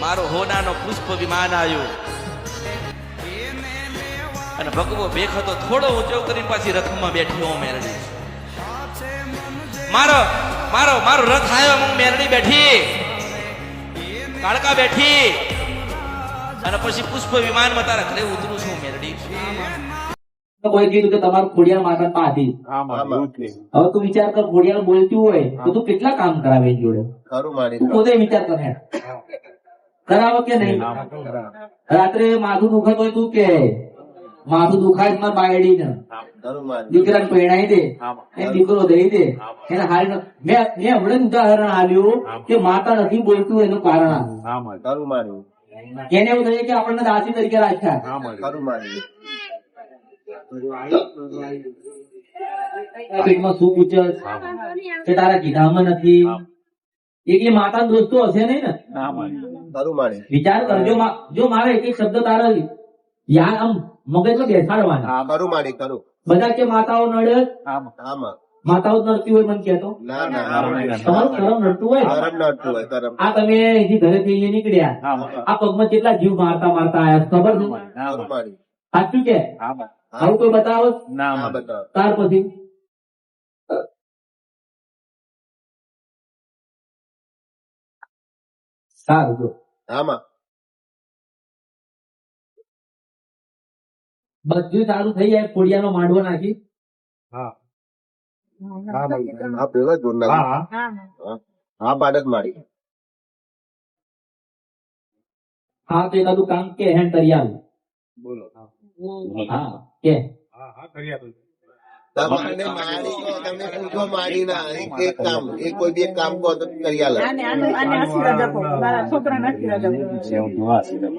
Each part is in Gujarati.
મારો હોનાનો પુષ્પ વિમાન આવ્યું અને ભગવો બેખતો થોડો ઊંચો કરી પાછી રથમાં બેઠી હું મેરડી મારો મારો મારો રથ આવ્યો હું મેરડી બેઠી કાળકા બેઠી અને પછી પુષ્પ વિમાનમાં તારા ઘરે ઉતરું છું મેરડી. કોઈ કીધું કે તમારું ખોડિયાર માતા પાધી. હવે તું વિચાર કર, ખોડિયાર બોલતી હોય તો તું કેટલા કામ કરાવે એની જોડે? તું પોતે વિચાર કર, કરાવો કે નહીં? રાત્રે માથું દુખત હોય તું કે માથું દુખાય મારા બાયડી ને દીકરાને પહેણાઈ દે, એ દીકરો દઈ દે એને હારી. મેં હમણાં ઉદાહરણ આપ્યું કે માતા નથી બોલતું એનું કારણ એને એવું થયું કે આપણને દાસી તરીકે રાખ્યા, પેટમાં શું પૂછે કે તારા કીધામાં નથી, એકલી માતા દોસ્તો હશે નહીં ને? વિચાર કરજો, જો મારે એક એક શબ્દ તારા યાર આમ મગજમાં બેસાડવાના. બધા કે માતાઓ નડે, માતાઓ નડતી હોય મને કહેતો, તમારું કરમ નડતું હોય. આ તમે અહીંથી ઘરેથી અહીંયા નીકળ્યા, આ પગમાં કેટલા જીવ મારતા મારતા આયા ખબર છે? સાચું કે આવું કોઈ બતાવો ત્યાર પછી સારું. જો બધું સારું થઈ જાય, ખોડિયાનો માંડવો નાખી હા તો એકાદું કામ કે હેન કરી આવું. બોલો. હા કે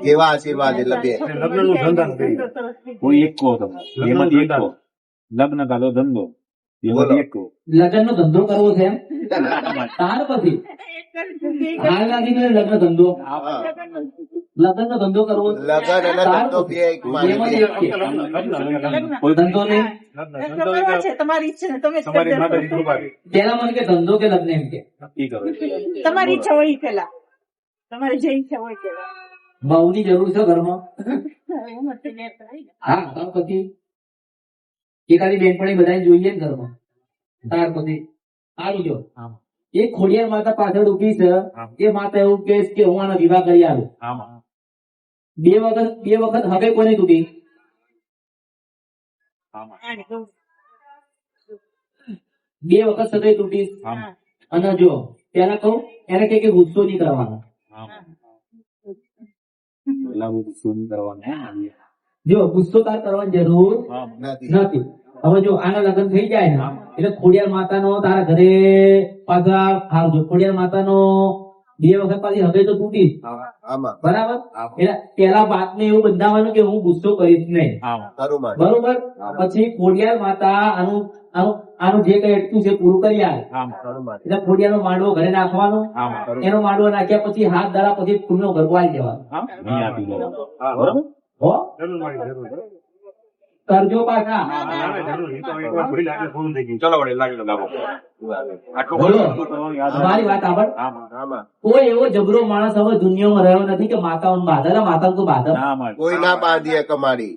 કેવા આશીર્વાદ એટલે બે કોઈ એક કહો તમે એમાંથી એક કહો. લગ્ન કાઢો ધંધો એમાંથી એક કહો. લગ્ન નો ધંધો કરવો છે એમ? તાર પછી હાલ લાગી ગયો લગ્ન ધંધો, લગ્ન નો ધંધો કરવો, લગન અને ધંધો બે એક એમાંથી એક કે કોઈ ધંધો નહીં. તમારી ઈચ્છા તમે પેલા મને કે ધંધો કે લગ્ન એમ કે તમારી ઈચ્છા હોય પેલા, તમારી જે ઈચ્છા હોય પેલા. બહુની જરૂર છે ઘરમાં. હા તો પછી એકાદી બેનપણી બધા જોઈએ ને ઘરમાં. ત્યાર પછી આવી જો એ ખોડિયાર માતા પાછળ ઉભી છે, એ માતા એવું કે કે હું આનો વિવાહ કરી આવું. બે વખત હવે કોને તૂટી? બે વખત સદય તૂટી. અને જો પેલા કહું એને કે ગુસ્સો નહીં કરવાનો. જો ગુસ્સો તાર કરવાની જરૂર નથી. હવે જો આના લગ્ન થઈ જાય ને એટલે ખોડિયાર માતાનો તારા ઘરે પાછા આવજો. ખોડિયાર માતાનો બે વખત પાછી હવે તો તૂટી બરાબર. એટલે પેલા વાત ને એવું બંધાવાનું કે હું ગુસ્સો કરીશ નહીં, બરોબર. પછી ખોડિયાર માતા આનું જે કઈ અટક્યું છે પૂરું કરી આવે. એટલે ખોડિયાર નો માંડવો ઘરે નાખવાનો, એનો માંડવો નાખ્યા પછી હાથ દાડા પછી ફૂલનો ગરબો આવી જવાનો. કરજો પાછા. મારી વાત આગળ. કોઈ એવો જબરો માણસ હવે દુનિયામાં રહ્યો નથી કે માતાઓ બાધર, માતા તો બાધર કોઈ ના બાંધીએ કમાડી.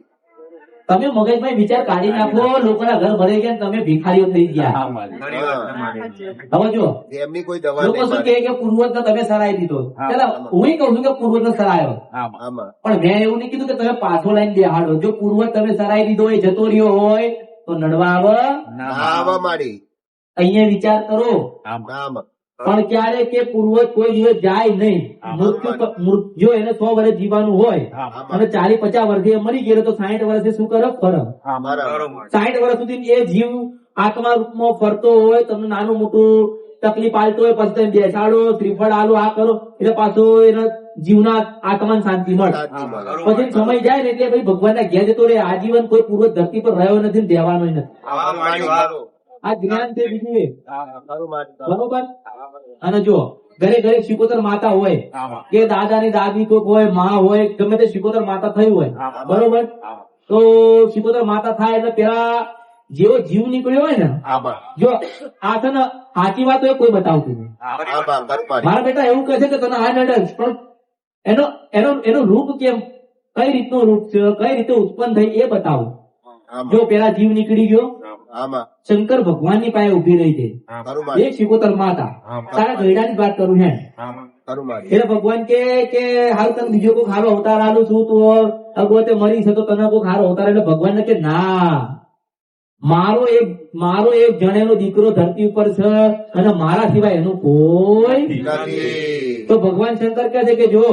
તમે મગજમાં વિચાર કાઢી નાખો, લોકોના ઘર ભરાઈ ગયા, તમે ભિખારીઓ થઈ ગયા. હવે જો એમની કોઈ દવા લોકો શું કહે કે પૂર્વજ તમે સરાઈ દીધો. હું કહું છું કે પૂર્વજ ને સરાયો, પણ મેં એવું નહીં કીધું કે તમે પાછો લાઈન બેહાડો. જો પૂર્વજ તમે સરાઈ દીધો હોય, જતો રહ્યો હોય તો નડવા આવે માડી. અહીંયા વિચાર કરો. પણ ક્યારે કે પૂર્વજ કોઈ દિવસ જાય નહીં. જો એને 100 વર્ષ જીવવાનું હોય અને 40-50 વર્ષે મરી ગયેલો તો 60 વર્ષે શું કરે? ફરક. 60 વર્ષ સુધી એ જીવ આત્મા રૂપમાં ફરતો હોય, તમને નાનું મોટું તકલીફ આલતો હોય, પછી તમે બેસાડો, શ્રીફળ આલો, આ કરો, એટલે પાછો એના જીવના આત્માને શાંતિ મળે. પછી સમય જાય ને એટલે ભાઈ ભગવાનના ઘેર જતો રહે. આજીવન કોઈ પૂર્વજ ધરતી પર રહ્યો નથી ને રહેવાનો નથી. આ જ્ઞાન છે બીજું. બરોબર. અને જો ઘરે ઘરે શિકોતર માતા હોય કે દાદા ની દાદી કોઈક હોય, માં હોય, ગમે તે શિકોતર માતા થયું હોય, બરોબર. તો શિકોતર માતા થાય એટલે પેલા જેવો જીવ નીકળ્યો હોય ને, જો આ છે ને સાચી વાત હોય કોઈ બતાવતું નહીં. મારા બેટા એવું કહે છે કે તને આ નડે, પણ એનું રૂપ કેમ, કઈ રીતનું રૂપ છે, કઈ રીતે ઉત્પન્ન થઈ એ બતાવો. આમાં જો પેલા જીવ નીકળી ગયો, આમાં શંકર ભગવાન ની પાસે ઉભી રહી છે, ખરું એ મારી શિકોતર માતા. તારા ગયડાની જ વાત કરું હે. ખરું મારી એટલે ભગવાન કે હાલ તને બીજો કોઈ ખારો અવતાર આલું છું, તું અગવતે મરી છે તો તને કોઈ ખારો અવતાર. એટલે ભગવાન કે ના, મારો એક જણેલો દીકરો ધરતી ઉપર છે અને મારા સિવાય એનું કોઈ. નથી તો ભગવાન શંકર કહે છે કે જો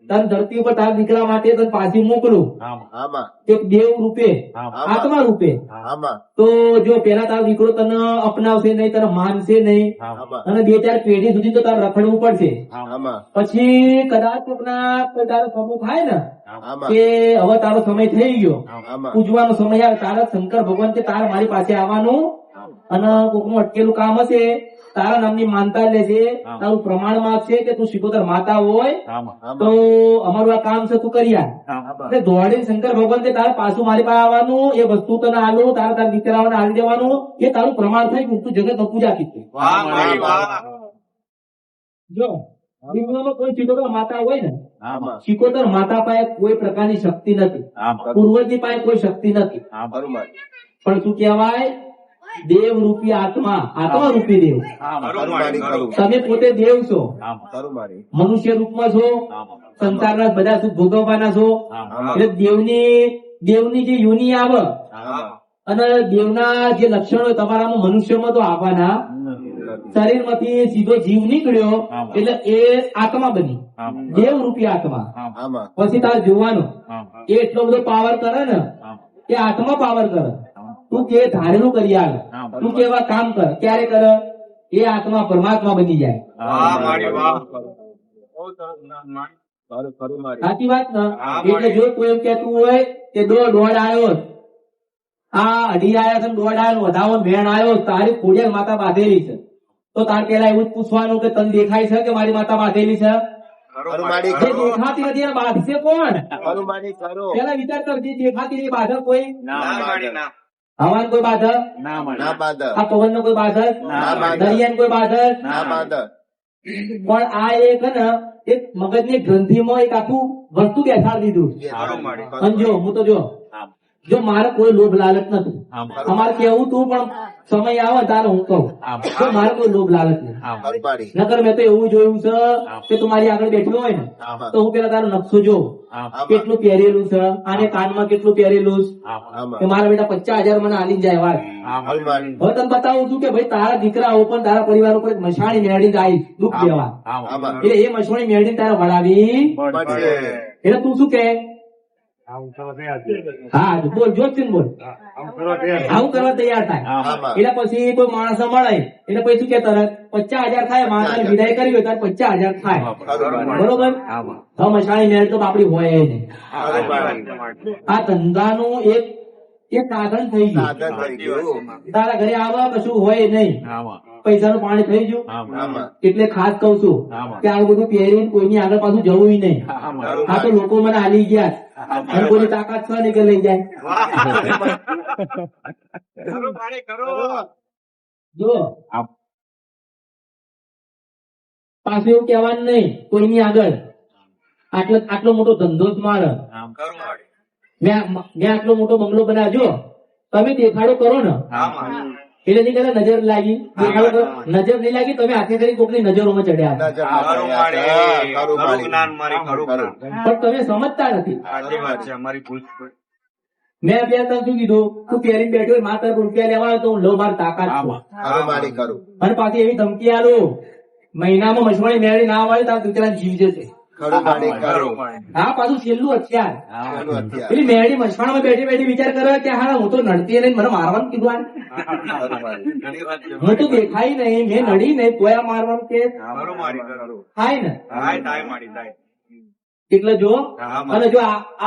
તને ધરતી ઉપર તારા દીકરા માટે તને પાછી મોકલું આમાં એક દેવ રૂપે, આત્મા રૂપે. આમાં તો જો પેલા તારો દીકરો તને અપનાવશે નહીં, તને માનશે નહીં, આમાં અને 2-4 પેઢી સુધી તો તારે રખડવું પડશે. આમાં પછી કદાચ કોકના કોઈ તારો સમૂહ થાય ને આમાં કે હવે તારો સમય થઈ ગયો, આમાં પૂજવાનો સમય આવે, તારા શંકર ભગવાન કે તારે મારી પાસે આવવાનું, અને કોકનું અટકેલું કામ હશે તારા નામની માનતા લેશે, તારું પ્રમાણ માંગશે કે તું શિકોતર માતા હોય તો અમારું આ કામ છે તું કરી આવ. એટલે દોડીને શંકર ભગવાન કે તારે પાછું મારી પાસે આવવાનું, એ વસ્તુ તને આલું, તારા દીકરાઓને આલી દેવાનું, એ તારું પ્રમાણ થઈ ગયું, તું જગત પૂજા કીધી. જો વિશ્વમાં કોઈ શિકોતર માતા હોય ને, શિકોતર માતા પાસે કોઈ પ્રકારની શક્તિ નથી, પૂર્વજની પાસે કોઈ શક્તિ નથી, ખરું મારી પણ શું કહેવાય, દેવ રૂપી આત્મા, આત્મા રૂપી દેવ. ખરું મારી ખરું તમે પોતે દેવ છો, ખરું મારી મનુષ્ય રૂપમાં છો, સંસારના બધા સુખ ભોગવવાના છો. એટલે દેવની જે યોની આવે અને દેવના જે લક્ષણો હોય તમારામાં મનુષ્યમાં તો આવવાના. શરીરમાંથી સીધો જીવ નીકળ્યો એટલે એ આત્મા બની, દેવ રૂપી આત્મા. આમાં પછી તારે જોવાનું એ એટલો બધો પાવર કરે ને, એ આત્મા પાવર કરે. તું કે ધારેલું કરી આવે, તું કેવા કામ કર, ક્યારે કર, એ આત્મા પરમાત્મા બની જાય. ખરું મારી સાચી વાત ને? એટલે જો કોઈ એમ કેતું હોય કે દોડ આવ્યો, આ અઢી આયા છે, દોડ આવ્યો, વધાવો ભેણ આવ્યો, તારી ખોડિયાર માતા બાંધેલી છે, તો તાર પેલા એવું જ પૂછવાનું કે તને દેખાય છે કે મારી માતા બાંધેલી છે? ખરું મારી જે દેખાતી નથી એને બાંધશે કોણ? ખરું મારી ખરું પેલા વિચાર કર, જે દેખાતી નહીં બાધક કોઈ, ના હવાન કોઈ બાધક, બાંધ આ પવન નો કોઈ બાધક, ના બાધક. દરિયાન કોઈ બાધક. ના બાંધ પણ આ એક હે ને એક મગજની ગ્રંથિમાં એક આખું વસ્તુ બેસાડી દીધું. અને જો હું તો જો મારે કોઈ લોભ લાલચ નથી, અમારે કેવું તું પણ સમય આવે તારે હું કહું, તો મારે કોઈ લોભ લાલચ નહીં. ખરું મારી નકર મેં તો એવું જોયું છે કે તું મારી આગળ બેઠી હોય ને તો હું પેલા તારો નકશો જોઉં, કેટલું પહેરેલું છે, આને કાનમાં કેટલું પહેરેલું છે, આમાં કે મારા બેટા 50,000 મને આલી જાય વાત. ખરું મારી હવે તને બતાવું છું કે ભાઈ તારા દીકરા ઉપર, તારા પરિવાર ઉપર એક મશાણી મેળવી જાય દુઃખ દેવા, આમાં એટલે એ મશાણી મેળવી તારે વળાવી. પડશે એટલે તું શું કે, હા બોલ, જોતસિંહ બોલ, આવું કરવા તૈયાર થાય. આમાં એટલે પછી કોઈ માણસ મળે એટલે પછી શું કે તરત 50,000 થાય, માણસ વિદાય કરી હોય ત્યારે 50,000 થાય, ખરું મારી બરોબર. હવે મશાણી મેળ તો આપડી હોય નહીં. ખરું મારી આ ધંધાનું એક સાધન થઈ ગયું. સાધન થઈ ગયું તારા ઘરે આવા કશું હોય નહીં, પૈસાનું પાણી થઈ ગયું. આમાં એટલે ખાસ કઉ છું કે આવું બધું પહેરીને કોઈની આગળ પાછું જવું નહીં. આ તો લોકો મને હાલી ગયા અને કોઈની તાકાત છે નહીં કે લઈ જાય. જો પાછું એવું કહેવાનું નહીં કોઈની આગળ આટલો મોટો ધંધો જ મારે, મેં આટલો મોટો બંગલો બનાવ્યો, તમે દેખાડો કરો ને એટલે નહીં કરે નજર લાગી, દેખાડો કરો, નજર નહીં લાગી, તમે હાથે કરી કોકની નજરોમાં ચડ્યા, નજર ખરું પણ તમે સમજતા નથી. મેં અત્યારે તને શું કીધું, તું પહેરીને બેઠો હોય, માત્ર રૂપિયા લેવા હોય તો હું લઉં, મારી તાકાત છે. મારી ખરું અને પાછી એવી ધમકી આલો મહિનામાં મસવાણી મેળવી ના આવે તાર દીકરા જીવ જશે. ખરું મારી ખરું હા પાછું છેલ્લું હથિયાર. પેલું હથિયાર. પેલી મેળી મસવાણામાં બેઠી બેઠી વિચાર કરે કે હા હું તો નડતી નહીં, મને મારવાનું કીધું આને. ખરું મારી હું તો દેખાય નહીં, મેં નડી નહીં, તોય આ મારવાનું કે થાય ને. એટલે જો અને જો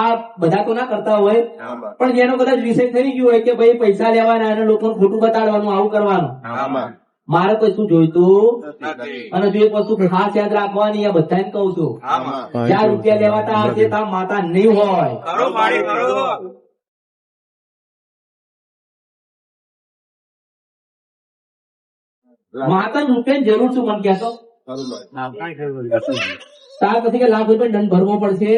આ બધા તો ના કરતા હોય, આમાં પણ જેનો કદાચ વિષય થઈ ગયો હોય કે ભાઈ પૈસા લેવાના અને લોકોને ખોટું બતાડવાનું, આવું કરવાનું, આમાં મારે કોઈ શું જોઈતું નથી અને જો એક વસ્તુ ખાસ યાદ રાખવાની, આ બધાને કઉ છું, આમાં જ્યાં રૂપિયા લેવાતા હશે ત્યાં માતા નહીં હોય. માતા રૂપિયાની જરૂર શું મને કહેતો? ખરું મારી ત્યાર પછી કે લાખ રૂપિયા દંડ ભરવો પડશે.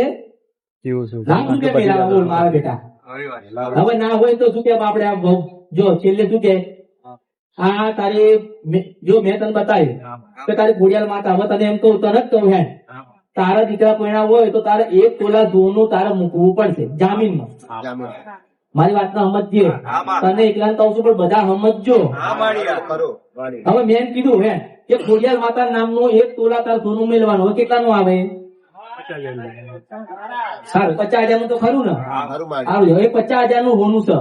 લાખ રૂપિયા પેલા બોલ મારા બેટા. હવે ના હોય તો શું કે આપણે આ બહુ જો છેલ્લે શું કે આ તારી જો મેં તને બતાવ્યું કે તારી ઘોડિયાળ માતા, હવે તને એમ કહું તરત કહું હે તારા દીકરા પરણા હોય તો તારે 1 તોલા સોનું તારે મૂકવું પડશે જામીનમાં. જામીન. મારી વાતને સમજજો. તને એકલા કહું છું પણ બધા સમજજો. કરો. હવે મેં એમ કીધું હે કે ખોડિયાર માતા નામનું 1 તોલા તાર સોનું મેળવાનું. હવે કેટલાનું આવે? સારું 50,000 નું તો ખરું ને? સારું માડી. સારું હવે 50,000 નું હોનું છે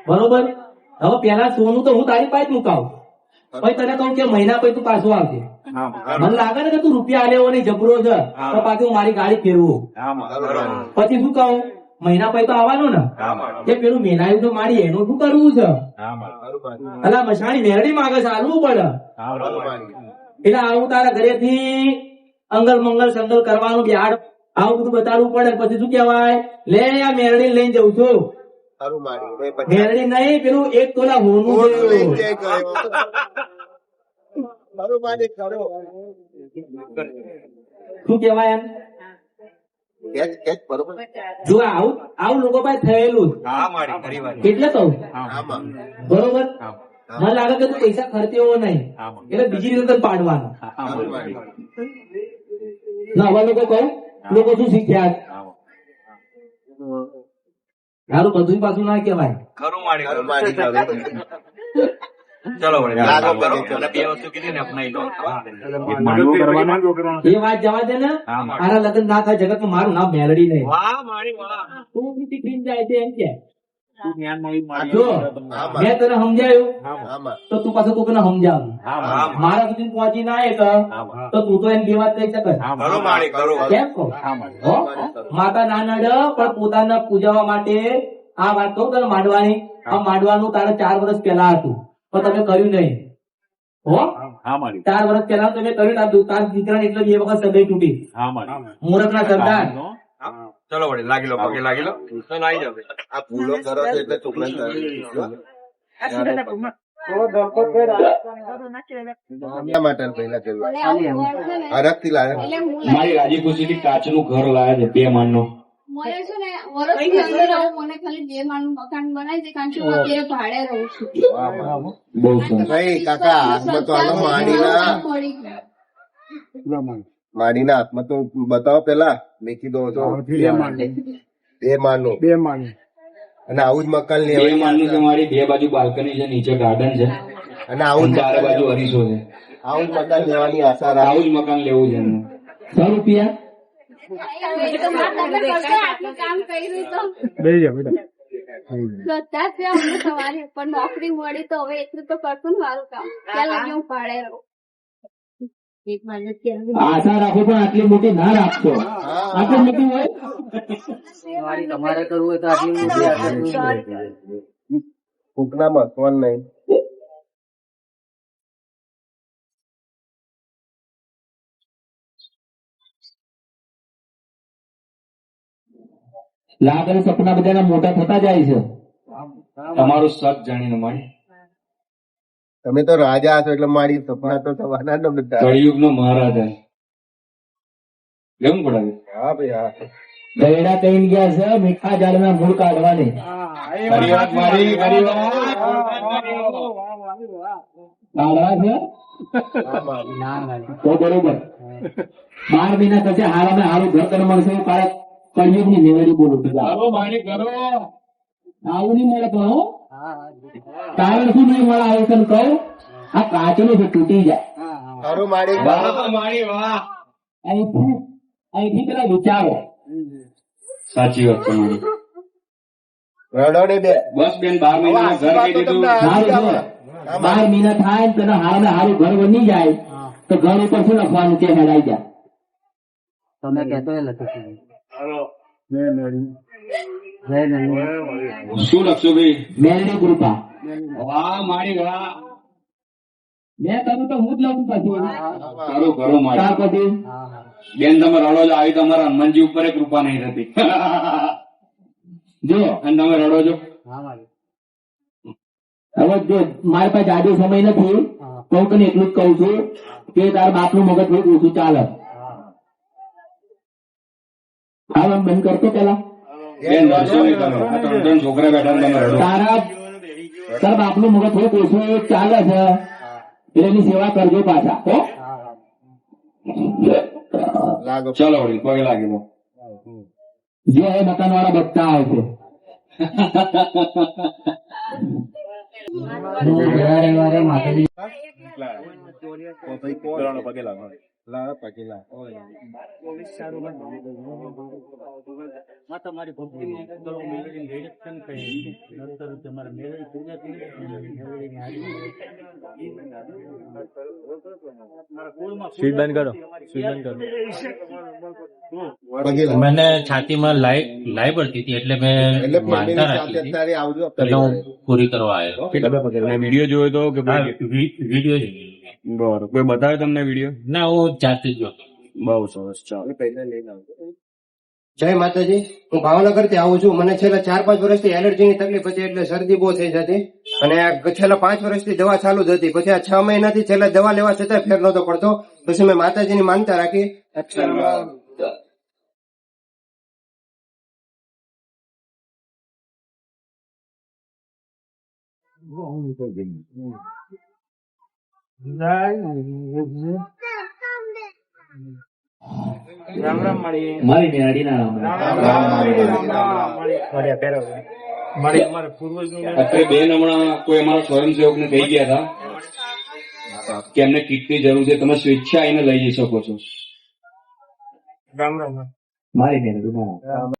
બરોબર. હવે પેલા સોનું તો હું તારી પાસે જ મુકાવું, પછી તને કહું કે મહિના પછી તું પાછું આવજે. મને લાગે ને કે તું રૂપિયા આલ્યો નહીં જબરો છે તો પાછું હું મારી ગાડી ફેરવું. પછી શું કહું મહિના પછી તો આવવાનું ને કે પેલું મેનાયું તો મારી એનું શું કરવું છે? અલા મસાણી મેરડી માંગે છે આલવું પડે. એટલે આવું તારા ઘરેથી અંગલ મંગલ સંગલ કરવાનું બિહાડ આવું બધું બતાડવું પડે. પછી શું કહેવાય લે આ મેરડી લઈને જઉં છું. સારું માડી. પછી મેરડી નહીં પેલું 1 તોલા હોનું બોલ છે. લઈને જાય ગયો. સારું માડી કરો. શું કહેવાય એમ? કેચ બરોબર. જો આવું આવું લોકો પાસે થયેલું જ. એટલે કહું આમાં. બરોબર. મને લાગે કે તું પૈસા ખર્ચ્યો નહીં એટલે બીજી રીતે તને પાડવાના. સારું માડી. ના આવા લોકો કહું લોકો શું શીખ્યા? સારું બધું પાછું ના કહેવાય. ખરું માડી સારું માડી કરો. ચલો વળી લાગો કરો. પછી અને 2 વસ્તુ કીધી ને અપનાવી લો. માંડવો કરવાનો. એ વાત જવા દે ને. આના લગ્ન ના થાય જગતમાં મારું નામ મેલડી નહીં. વાહ માડી વાહ. તું શીખીને જાય છે એમ કે તું જ્ઞાનમાં ઈ માડી. જો મેં તને સમજાયું આમાં. તો તું પાછું કોકને સમજાવું. મારા સુધી પહોંચી ના આવે તો તું તો એમ બે વાત કહી શકે. ખરું માડી ખરું. કેમ કહો? હો? માતા ના નડ પણ પોતાના પૂજાવા માટે આ વાત કહું તને માંડવાની. આ માંડવાનું તારે 4 વર્ષ પહેલા હતું પણ તમે કર્યું નહીં. હો હા માડી. 4 વર્ષ પહેલા તમે કર્યું તાર દીકરાને એટલે 2 વખત સગાઈ તૂટી. હા માડી. મૂર્ખ ના સરદાર. ચલો વળી લાગી લો પગે લાગી લો તો આવી જાવ. આ ભૂલો કરો છો એટલે છોકરાને તરત. આ સુરેન્દ્ર ભગવાન. એના માટે પહેલા કર્યું. હરખથી લાવ્યા. મારી રાજી ખુશીથી કાચનું ઘર લાવ્યા છે 2 માળનું. મને છે ને વર્ષની અંદર આવું મને ખાલી 2 માળનું મકાન બનાવી દે કારણ કે હું અત્યારે ભાડે રહું છું. બહુ સરસ. ભાઈ કાકા હાથમાં તો આનો માડીના મળી ગયું. માડીના હાથમાં તો બતાવો પેલા મેં કીધું તો 2 માળનું. અને આવું જ મકાન 2 લેવાનું. માળનું છે મારી 2 બાજુ બાલ્કની છે, નીચે ગાર્ડન છે અને આવું જ ચારે બાજુ અરીસો છે. આવું જ મકાન લેવાની આશા આવું રાખું. જ મકાન લેવું છે એમને. 100 રૂપિયા તો મારા તમે કરશો આટલું કામ કર્યું તો બધા જ છે અમને સવારે પણ નોકરી મળી તો હવે એટલું તો કરશું ને મારું કામ ત્યાં લગી હું ભાડે રહું. આશા રાખો પણ આટલી મોટી ના રાખશો. આટલી મોટી હોય તમારે કરવું હોય તો આટલી મોટી ફૂંકના મકવાન નહીં. લાગે છે સપના બધાના મોટા થતા જાય છે. તમારું સત જાણીને મારી તમે તો રાજા છો એટલે મારી સપના તો થવાના ને બધા. કળિયુગનો મહારાજા કેવું પડાવે? હા ભાઈ હા. ગયડા કઈ ગયા છે મીઠા ઝાડના મૂળ કાઢવાની. ખરી વાત મારી, ખરી વાત. કાઢવા છે હા મારી. તો બરોબર 12 મહિના થશે હારામાં હારું ઘર તને મળશે. કળિયુગ ની મેળવી બોલું કરો મારી, કરો. આવું નહીં મળે તો હો. કારણ શું નહીં મળે આવું તને કહું આ કાચનું છે તૂટી જાય. ખરું માડી. વાહ મારી, વાહ. અહીંથી પેલા વિચારો સાચી વાત છે મારી. રડો ને બે. બસ બેન 12 મહિનામાં ઘર કહી દીધું. સારું જો 12 મહિના થાય ને તને હારામાં હારું ઘર બની જાય તો ઘર ઉપર શું લખવાનું છે હેડાઈ જાય. તમે કહેતો એ લખી શું લખશો ભાઈ? મેલની કૃપા. વાહ મારી, વાહ. મેં કહ્યું તો હું જ લખું પછી. કરો કરો મારી. ત્યાર પછી બેન તમે રડો છો આવી તમારા હનુમાનજી ઉપર ય કૃપા નહીં થતી. જો અને તમે રડો છો. હવે જો મારી પાસે જાજો સમય નથી તો હું તને એટલું જ કહું છું કે તારા બાપનું મગજ થોડું ઓછું ચાલે. રડવાનું બંધ કરતો પેલા. બેન રડશો નહીં તમે. આ 3 છોકરા બેઠા ને તમે રડો. તારા બાપનું મગજ થોડું ઓછું ચાલે છે એટલે એની સેવા કરજો પાછા હો. લાગો ચાલો વળી પગે લાગી દો. જે એ મકાન વાળા બધા આવશે. રવિવારે માતાજી પગે લાગો. તમારી ભક્તિને કરો, મેળવીને નિરીક્ષણ કરી નંતર તમારે મેળવી પૂજા કરી પગે લાગો. મને છાતીમાં લાઈ પડતી હતી એટલે મેં એટલે માનતા ફેમિલી રાખી સાથે હતી. અત્યારે આવજો એટલે હું પૂરી કરવા આવ્યો. વિડીયો જોયો તો કે હા, વિડીયો જોઈ. બરોબર કોઈ બતાવે તમને વિડીયો? ના, હું જાતે જ જોતો. બહુ સરસ. ચાલો જય માતાજી. હું ભાવનગર થી આવું છું. મને છેલ્લા 4-5 વર્ષથી એલર્જીની તકલીફ હતી, એટલે શરદી બહુ થઈ જતી અને છેલ્લા 5 વર્ષથી દવા ચાલુ જ હતી. પછી આ 6 મહિનાથી છેલ્લા દવા લેવા છતાં ફેર નતો પડતો. પછી મેં માતાજીની માનતા રાખી. મારી મેળીના રામ અત્યારે બેન હમણાં કોઈ અમારા સ્વયંસેવક ને કહી ગયા હતા કે એમને કીટની જરૂર છે, તમે સ્વેચ્છા આવીને લઈ જઈ શકો છો. મારી મેળીના રામ.